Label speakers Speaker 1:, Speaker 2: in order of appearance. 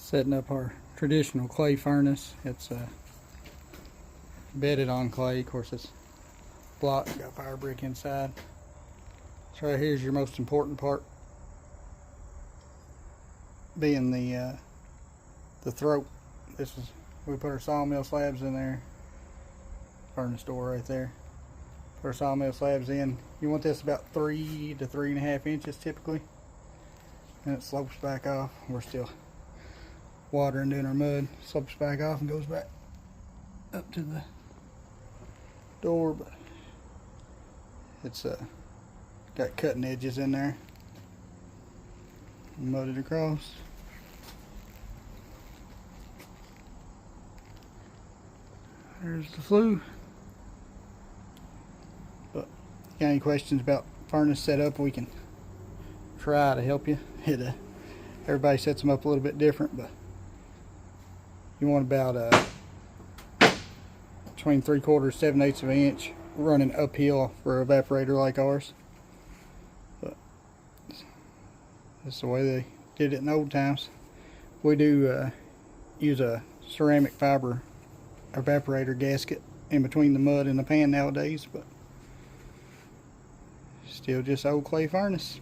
Speaker 1: Setting up our traditional clay furnace. It's bedded on clay. Of course, it's blocked, got fire brick inside. So right here's your most important part, being the throat. This is, we put our sawmill slabs in there. Furnace door right there. Put our sawmill slabs in. You want this about 3 to 3.5 inches typically, and it slopes back off. We're still watering, doing our mud. Slopes back off and goes back up to the door, but it's got cutting edges in there. Mudded across. There's the flue. But if you got any questions about furnace setup, we can try to help you. Everybody sets them up a little bit different, but you want about between 3/4 7/8 of an inch running uphill for an evaporator like ours. But that's the way they did it in old times. We do use a ceramic fiber evaporator gasket in between the mud and the pan nowadays, but still just old clay furnace.